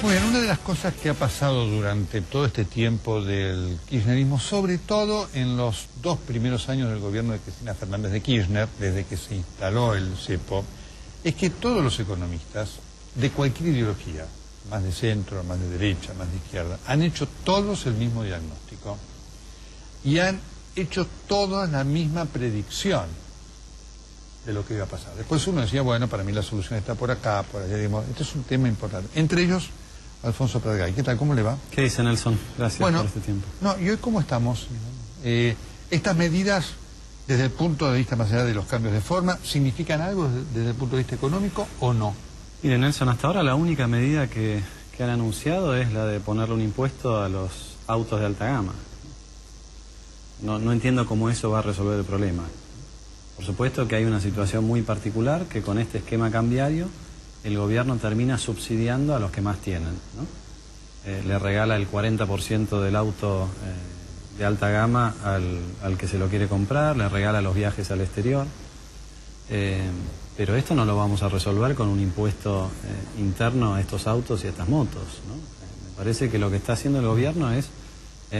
Muy bien, una de las cosas que ha pasado durante todo este tiempo del kirchnerismo, sobre todo en los 2 primeros años del gobierno de Cristina Fernández de Kirchner, desde que se instaló el cepo, es que todos los economistas de cualquier ideología, más de centro, más de derecha, más de izquierda, han hecho todos el mismo diagnóstico y han hecho todos la misma predicción de lo que iba a pasar. Después uno decía, bueno, para mí la solución está por acá, por allá, digamos, este es un tema importante. Entre ellos, Alfonso Pratgay. ¿Qué tal? ¿Cómo le va? ¿Qué dice Nelson? Gracias por este tiempo. No, ¿y hoy cómo estamos? Estas medidas, desde el punto de vista más allá de los cambios de forma, ¿significan algo desde el punto de vista económico o no? Mire, Nelson, hasta ahora la única medida que han anunciado es la de ponerle un impuesto a los autos de alta gama. No entiendo cómo eso va a resolver el problema. Por supuesto que hay una situación muy particular que con este esquema cambiario el gobierno termina subsidiando a los que más tienen, ¿no? Le regala el 40% del auto de alta gama al que se lo quiere comprar, le regala los viajes al exterior. Pero esto no lo vamos a resolver con un impuesto interno a estos autos y a estas motos, ¿no? Me parece que lo que está haciendo el gobierno es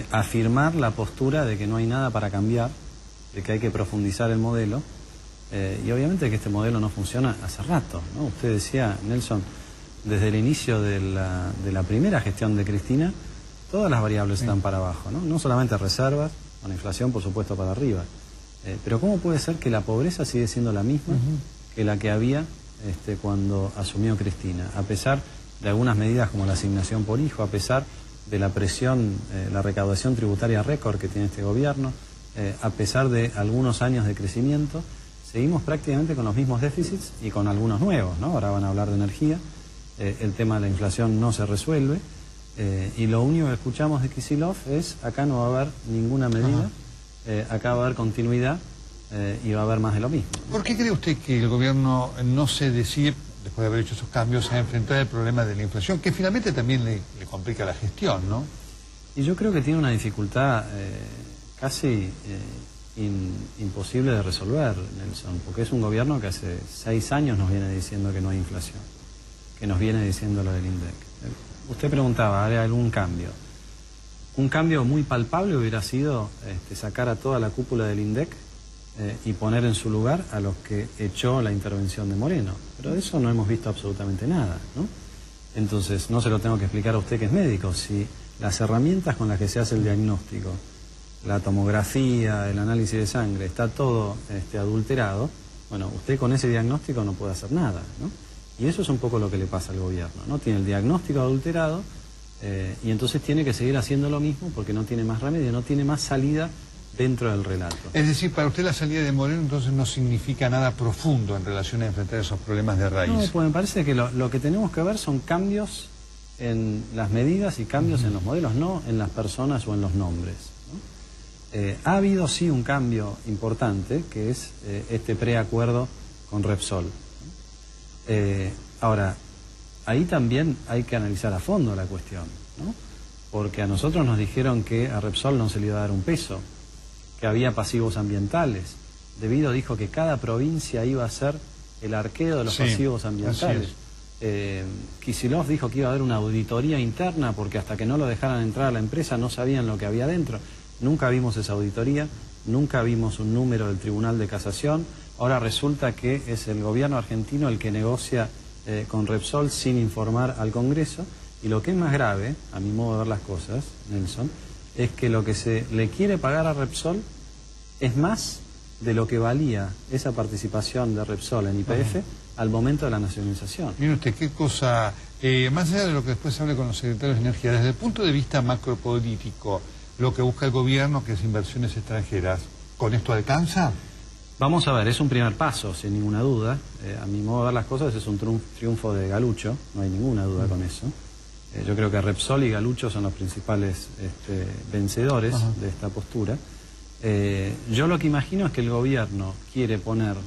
afirmar la postura de que no hay nada para cambiar, de que hay que profundizar el modelo. Y obviamente que este modelo no funciona hace rato, ¿no? Usted decía, Nelson, desde el inicio de la primera gestión de Cristina, todas las variables están para abajo, ¿no? No solamente reservas, con la inflación por supuesto para arriba. Pero ¿cómo puede ser que la pobreza sigue siendo la misma que la que había cuando asumió Cristina? A pesar de algunas medidas como la asignación por hijo, a pesar de la presión, la recaudación tributaria récord que tiene este gobierno, a pesar de algunos años de crecimiento, seguimos prácticamente con los mismos déficits y con algunos nuevos, ¿no? Ahora van a hablar de energía, el tema de la inflación no se resuelve, y lo único que escuchamos de Kicillof es acá no va a haber ninguna medida, acá va a haber continuidad y va a haber más de lo mismo. ¿Por qué cree usted que el gobierno no se decide, después de haber hecho esos cambios, a enfrentar el problema de la inflación, que finalmente también le complica la gestión, ¿no? Y yo creo que tiene una dificultad casi imposible de resolver, Nelson, porque es un gobierno que hace 6 años nos viene diciendo que no hay inflación, que nos viene diciendo lo del INDEC. Usted preguntaba, ¿hay algún cambio? Un cambio muy palpable hubiera sido sacar a toda la cúpula del INDEC y poner en su lugar a los que echó la intervención de Moreno. Pero de eso no hemos visto absolutamente nada, ¿no? Entonces, no se lo tengo que explicar a usted que es médico. Si las herramientas con las que se hace el diagnóstico, la tomografía, el análisis de sangre, está todo adulterado, bueno, usted con ese diagnóstico no puede hacer nada, ¿no? Y eso es un poco lo que le pasa al gobierno, ¿no? Tiene el diagnóstico adulterado y entonces tiene que seguir haciendo lo mismo porque no tiene más remedio, no tiene más salida dentro del relato. Es decir, para usted la salida de Moreno entonces no significa nada profundo en relación a enfrentar esos problemas de raíz. No, pues me parece que lo que tenemos que ver son cambios en las medidas y cambios en los modelos, no en las personas o en los nombres, ¿no? Ha habido sí un cambio importante, que es este preacuerdo con Repsol. Ahora, ahí también hay que analizar a fondo la cuestión, ¿no? Porque a nosotros nos dijeron que a Repsol no se le iba a dar un peso, que había pasivos ambientales. Debido dijo que cada provincia iba a ser el arquero de los pasivos ambientales. Kicillof dijo que iba a haber una auditoría interna porque hasta que no lo dejaran entrar a la empresa no sabían lo que había dentro. Nunca vimos esa auditoría, nunca vimos un número del Tribunal de Casación. Ahora resulta que es el gobierno argentino el que negocia con Repsol sin informar al Congreso. Y lo que es más grave, a mi modo de ver las cosas, Nelson, es que lo que se le quiere pagar a Repsol es más de lo que valía esa participación de Repsol en YPF al momento de la nacionalización. Mire usted, qué cosa, más allá de lo que después hable con los secretarios de Energía, desde el punto de vista macropolítico, lo que busca el gobierno, que es inversiones extranjeras, ¿con esto alcanza? Vamos a ver, es un primer paso, sin ninguna duda. A mi modo de ver las cosas es un triunfo de Galucho, no hay ninguna duda con eso. Yo creo que Repsol y Galucho son los principales vencedores de esta postura. Yo lo que imagino es que el gobierno quiere poner,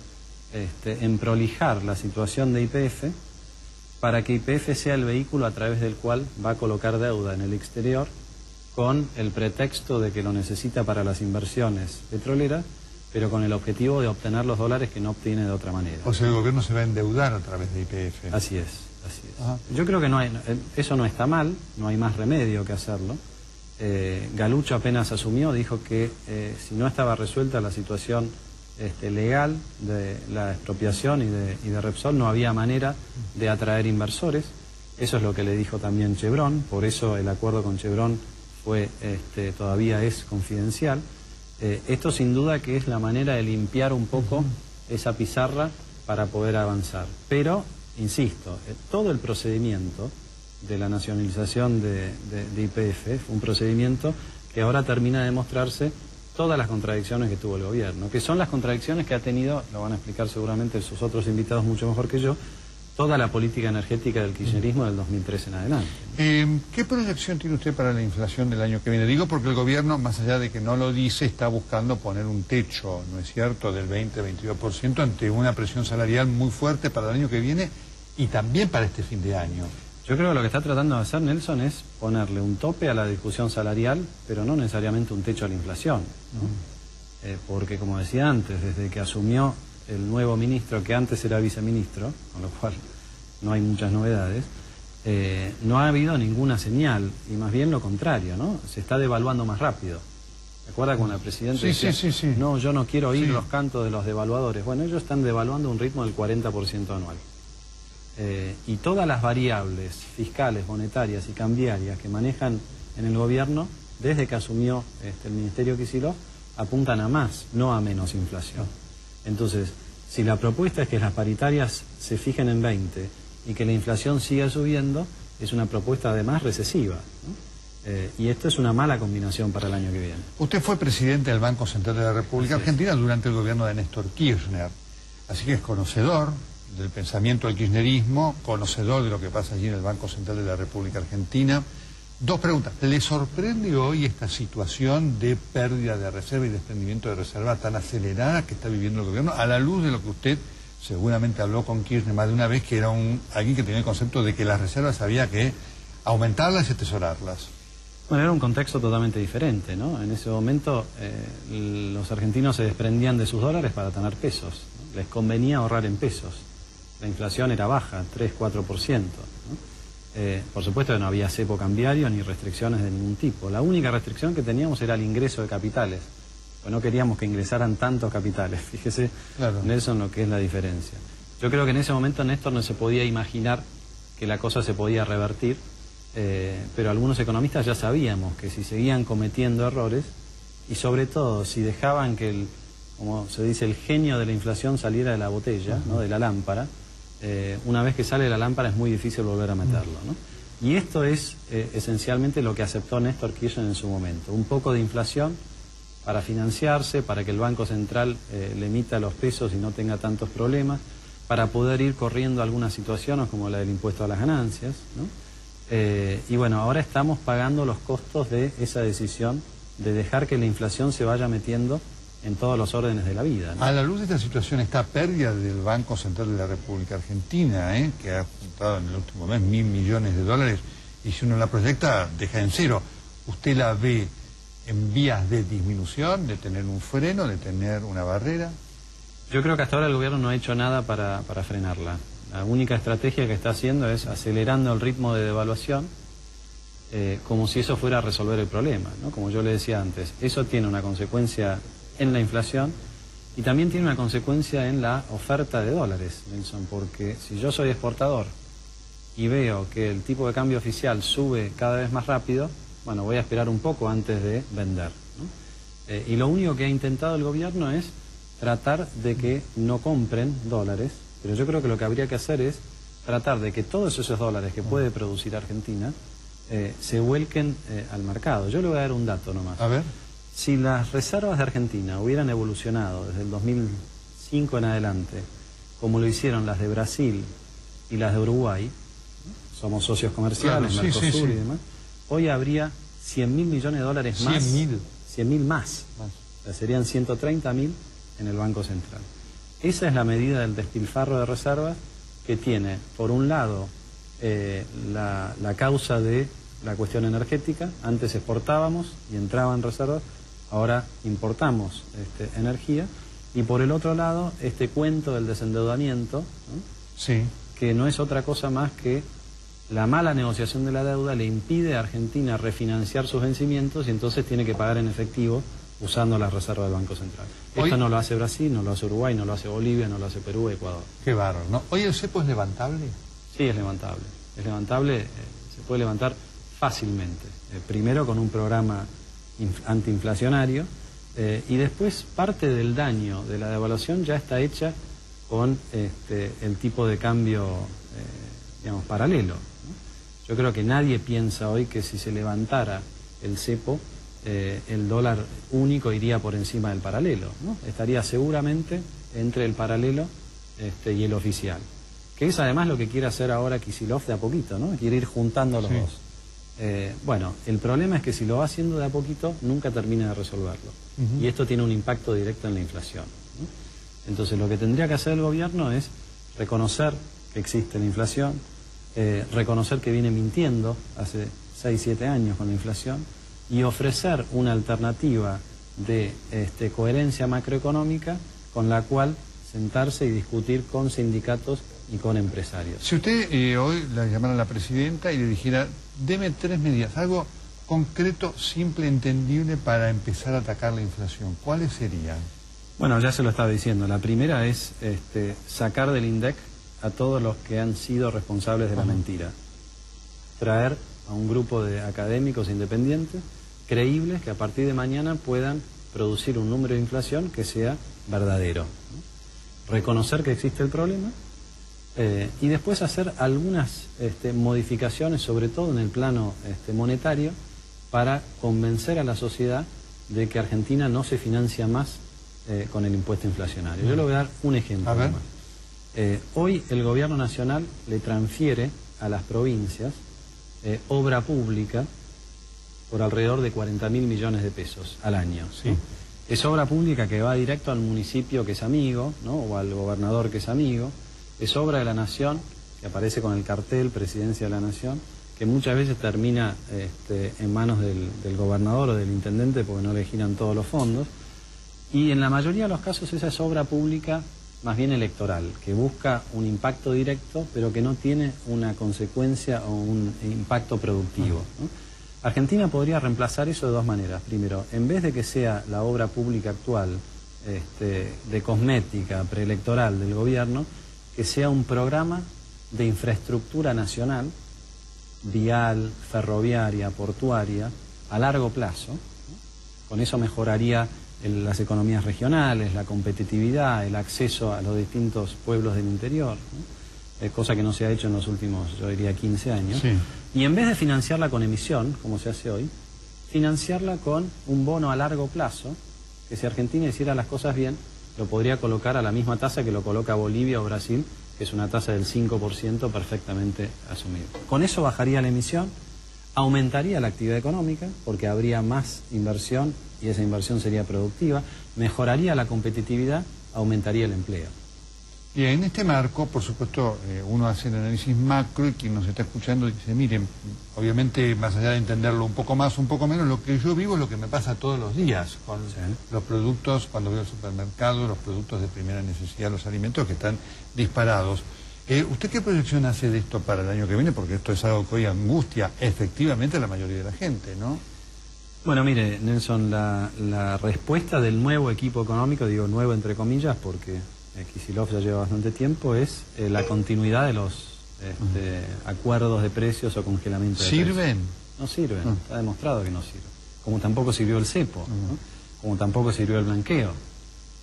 emprolijar la situación de YPF para que YPF sea el vehículo a través del cual va a colocar deuda en el exterior con el pretexto de que lo necesita para las inversiones petroleras pero con el objetivo de obtener los dólares que no obtiene de otra manera. O sea, el gobierno se va a endeudar a través de YPF. Así es, así es. Ajá. Yo creo que eso no está mal, no hay más remedio que hacerlo. Galucho apenas asumió, dijo que si no estaba resuelta la situación legal de la expropiación y de Repsol, no había manera de atraer inversores. Eso es lo que le dijo también Chevron, por eso el acuerdo con Chevron todavía es confidencial. Esto sin duda que es la manera de limpiar un poco esa pizarra para poder avanzar. Pero, insisto, todo el procedimiento de la nacionalización de YPF fue un procedimiento que ahora termina de mostrarse todas las contradicciones que tuvo el gobierno, que son las contradicciones que ha tenido, lo van a explicar seguramente sus otros invitados mucho mejor que yo, toda la política energética del kirchnerismo del 2013 en adelante. ¿Qué proyección tiene usted para la inflación del año que viene? Digo porque el gobierno, más allá de que no lo dice, está buscando poner un techo, ¿no es cierto?, del 20-22% ante una presión salarial muy fuerte para el año que viene y también para este fin de año. Yo creo que lo que está tratando de hacer Nelson es ponerle un tope a la discusión salarial, pero no necesariamente un techo a la inflación, ¿no? Porque, como decía antes, desde que asumió el nuevo ministro, que antes era viceministro, con lo cual no hay muchas novedades, no ha habido ninguna señal, y más bien lo contrario, ¿no? Se está devaluando más rápido. ¿Se acuerda cuando la presidenta decía, sí. No, yo no quiero oír los cantos de los devaluadores? Bueno, ellos están devaluando un ritmo del 40% anual. Y todas las variables fiscales, monetarias y cambiarias que manejan en el gobierno, desde que asumió el Ministerio Kicillof, apuntan a más, no a menos inflación. Entonces, si la propuesta es que las paritarias se fijen en 20 y que la inflación siga subiendo, es una propuesta además recesiva, ¿no? Y esto es una mala combinación para el año que viene. Usted fue presidente del Banco Central de la República Argentina durante el gobierno de Néstor Kirchner, así que es conocedor del pensamiento del kirchnerismo, conocedor de lo que pasa allí en el Banco Central de la República Argentina. Dos preguntas. ¿Le sorprende hoy esta situación de pérdida de reserva y desprendimiento de reserva tan acelerada que está viviendo el gobierno, a la luz de lo que usted seguramente habló con Kirchner más de una vez, que era alguien que tenía el concepto de que las reservas había que aumentarlas y atesorarlas? Bueno, era un contexto totalmente diferente, ¿no? En ese momento los argentinos se desprendían de sus dólares para tener pesos, ¿no? Les convenía ahorrar en pesos. La inflación era baja, 3-4%, ¿no? Por supuesto que no había cepo cambiario ni restricciones de ningún tipo. La única restricción que teníamos era el ingreso de capitales. Pues no queríamos que ingresaran tantos capitales. Fíjese, claro, Nelson, lo que es la diferencia. Yo creo que en ese momento Néstor no se podía imaginar que la cosa se podía revertir, pero algunos economistas ya sabíamos que si seguían cometiendo errores, y sobre todo si dejaban que como se dice, el genio de la inflación saliera de la botella, ¿no?, de la lámpara, una vez que sale la lámpara es muy difícil volver a meterlo, ¿no? Y esto es esencialmente lo que aceptó Néstor Kirchner en su momento. Un poco de inflación para financiarse, para que el Banco Central le emita los pesos y no tenga tantos problemas, para poder ir corriendo algunas situaciones como la del impuesto a las ganancias, ¿no? Y bueno, ahora estamos pagando los costos de esa decisión de dejar que la inflación se vaya metiendo en todos los órdenes de la vida, ¿no? A la luz de esta situación, esta pérdida del Banco Central de la República Argentina, que ha juntado en el último mes 1.000 millones de dólares, y si uno la proyecta, deja en cero. ¿Usted la ve en vías de disminución, de tener un freno, de tener una barrera? Yo creo que hasta ahora el gobierno no ha hecho nada para frenarla. La única estrategia que está haciendo es acelerando el ritmo de devaluación, como si eso fuera a resolver el problema, ¿no? Como yo le decía antes, eso tiene una consecuencia en la inflación y también tiene una consecuencia en la oferta de dólares, Nelson, porque si yo soy exportador y veo que el tipo de cambio oficial sube cada vez más rápido, bueno, voy a esperar un poco antes de vender, ¿no? Y lo único que ha intentado el gobierno es tratar de que no compren dólares, pero yo creo que lo que habría que hacer es tratar de que todos esos dólares que puede producir Argentina se vuelquen al mercado. Yo le voy a dar un dato nomás. A ver. Si las reservas de Argentina hubieran evolucionado desde el 2005 en adelante, como lo hicieron las de Brasil y las de Uruguay, somos socios comerciales, claro, Mercosur y demás, hoy habría 100.000 millones de dólares más. 100.000 más. O sea, serían 130.000 en el Banco Central. Esa es la medida del despilfarro de reservas que tiene, por un lado, la causa de la cuestión energética. Antes exportábamos y entraban reservas, ahora importamos energía, Y por el otro lado, este cuento del desendeudamiento, ¿no? Sí. Que no es otra cosa más que la mala negociación de la deuda le impide a Argentina refinanciar sus vencimientos y entonces tiene que pagar en efectivo usando las reservas del Banco Central. Esto no lo hace Brasil, no lo hace Uruguay, no lo hace Bolivia, no lo hace Perú, Ecuador. Qué bárbaro, ¿no? ¿Hoy el cepo es levantable? Sí, es levantable. Es levantable, se puede levantar fácilmente. Primero con un programa antiinflacionario y después parte del daño de la devaluación ya está hecha con el tipo de cambio, digamos, paralelo, ¿no? Yo creo que nadie piensa hoy que si se levantara el cepo, el dólar único iría por encima del paralelo, ¿no? Estaría seguramente entre el paralelo y el oficial, que es además lo que quiere hacer ahora Kicillof de a poquito, ¿no? Quiere ir juntando los dos. Bueno, el problema es que si lo va haciendo de a poquito, nunca termina de resolverlo. Y esto tiene un impacto directo en la inflación, ¿no? Entonces lo que tendría que hacer el gobierno es reconocer que existe la inflación, reconocer que viene mintiendo hace 6, 7 años con la inflación y ofrecer una alternativa de coherencia macroeconómica con la cual sentarse y discutir con sindicatos y con empresarios. Si usted hoy la llamara a la presidenta y le dijera, deme 3 medidas, algo concreto, simple, entendible para empezar a atacar la inflación, ¿cuáles serían? Bueno, ya se lo estaba diciendo. La primera es sacar del INDEC a todos los que han sido responsables de la mentira. Traer a un grupo de académicos independientes, creíbles, que a partir de mañana puedan producir un número de inflación que sea verdadero, ¿no? Reconocer que existe el problema y después hacer algunas modificaciones, sobre todo en el plano monetario, para convencer a la sociedad de que Argentina no se financia más con el impuesto inflacionario. Yo le voy a dar un ejemplo. Hoy el gobierno nacional le transfiere a las provincias obra pública por alrededor de 40.000 millones de pesos al año, ¿sí? Es obra pública que va directo al municipio que es amigo, ¿no? O al gobernador que es amigo. Es obra de la nación, que aparece con el cartel Presidencia de la Nación, que muchas veces termina en manos del gobernador o del intendente porque no le giran todos los fondos. Y en la mayoría de los casos esa es obra pública más bien electoral, que busca un impacto directo, pero que no tiene una consecuencia o un impacto productivo, ¿no? Argentina podría reemplazar eso de dos maneras. Primero, en vez de que sea la obra pública actual de cosmética preelectoral del gobierno, que sea un programa de infraestructura nacional, vial, ferroviaria, portuaria, a largo plazo, ¿no? Con eso mejoraría las economías regionales, la competitividad, el acceso a los distintos pueblos del interior, ¿no? Cosa que no se ha hecho en los últimos, yo diría, 15 años. Sí. Y en vez de financiarla con emisión, como se hace hoy, financiarla con un bono a largo plazo, que si Argentina hiciera las cosas bien, lo podría colocar a la misma tasa que lo coloca Bolivia o Brasil, que es una tasa del 5% perfectamente asumible. Con eso bajaría la emisión, aumentaría la actividad económica, porque habría más inversión y esa inversión sería productiva, mejoraría la competitividad, aumentaría el empleo. Y en este marco, por supuesto, uno hace el análisis macro y quien nos está escuchando dice, miren, obviamente, más allá de entenderlo un poco más, un poco menos, lo que yo vivo es lo que me pasa todos los días con los productos, cuando voy al supermercado, los productos de primera necesidad, los alimentos que están disparados. ¿Usted qué proyección hace de esto para el año que viene? Porque esto es algo que hoy angustia efectivamente a la mayoría de la gente, ¿no? Bueno, mire, Nelson, la respuesta del nuevo equipo económico, digo nuevo entre comillas, porque Kicillof ya lleva bastante tiempo, es la continuidad de los acuerdos de precios o congelamiento de precios. ¿Sirven? No sirven, está demostrado que no sirven. Como tampoco sirvió el cepo, ¿no? Como tampoco sirvió el blanqueo.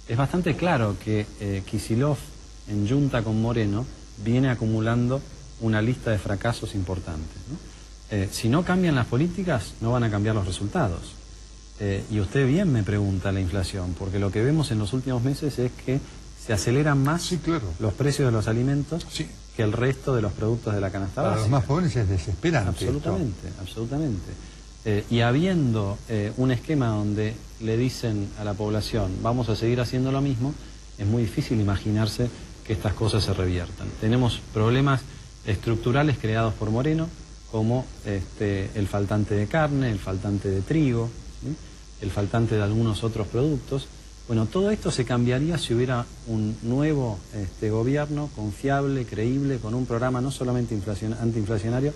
Es bastante claro que Kicillof, en junta con Moreno, viene acumulando una lista de fracasos importantes, ¿no? Si no cambian las políticas, no van a cambiar los resultados. Y usted bien me pregunta la inflación, porque lo que vemos en los últimos meses es que se aceleran más los precios de los alimentos que el resto de los productos de la canasta básica. Para los más jóvenes es desesperante. Absolutamente, absolutamente. Y habiendo un esquema donde le dicen a la población, vamos a seguir haciendo lo mismo, es muy difícil imaginarse que estas cosas se reviertan. Tenemos problemas estructurales creados por Moreno, como el faltante de carne, el faltante de trigo, ¿sí? El faltante de algunos otros productos, Bueno, todo esto se cambiaría si hubiera un nuevo gobierno confiable, creíble, con un programa no solamente antiinflacionario,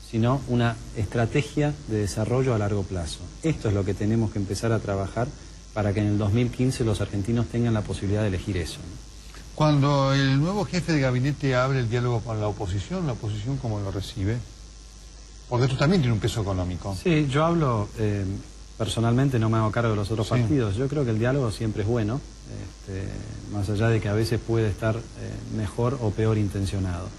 sino una estrategia de desarrollo a largo plazo. Esto es lo que tenemos que empezar a trabajar para que en el 2015 los argentinos tengan la posibilidad de elegir eso, ¿no? Cuando el nuevo jefe de gabinete abre el diálogo con la oposición ¿cómo lo recibe? Porque esto también tiene un peso económico. Sí, yo hablo, personalmente no me hago cargo de los otros partidos. Yo creo que el diálogo siempre es bueno, más allá de que a veces puede estar mejor o peor intencionado.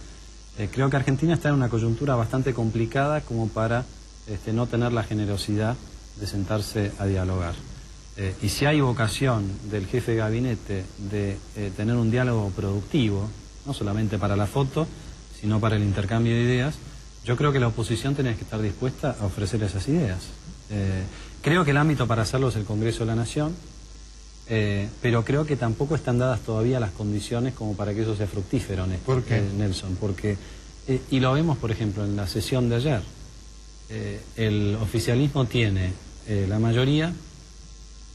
Creo que Argentina está en una coyuntura bastante complicada como para no tener la generosidad de sentarse a dialogar. Y si hay vocación del jefe de gabinete de tener un diálogo productivo, no solamente para la foto, sino para el intercambio de ideas, yo creo que la oposición tiene que estar dispuesta a ofrecer esas ideas. Creo que el ámbito para hacerlo es el Congreso de la Nación, pero creo que tampoco están dadas todavía las condiciones como para que eso sea fructífero, ¿Por qué? Nelson, porque, y lo vemos por ejemplo en la sesión de ayer, el oficialismo tiene la mayoría,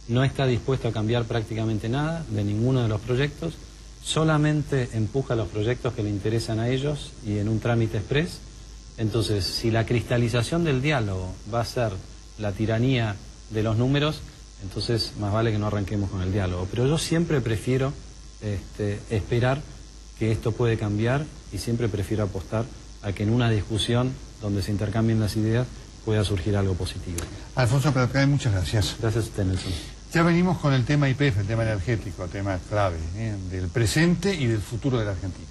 no está dispuesto a cambiar prácticamente nada de ninguno de los proyectos, solamente empuja los proyectos que le interesan a ellos y en un trámite express. Entonces, si la cristalización del diálogo va a ser la tiranía de los números, entonces más vale que no arranquemos con el diálogo. Pero yo siempre prefiero esperar que esto puede cambiar y siempre prefiero apostar a que en una discusión donde se intercambien las ideas pueda surgir algo positivo. Alfonso Pratcay, muchas gracias. Gracias a usted, Nelson. Ya venimos con el tema YPF, el tema energético, tema clave del presente y del futuro de la Argentina.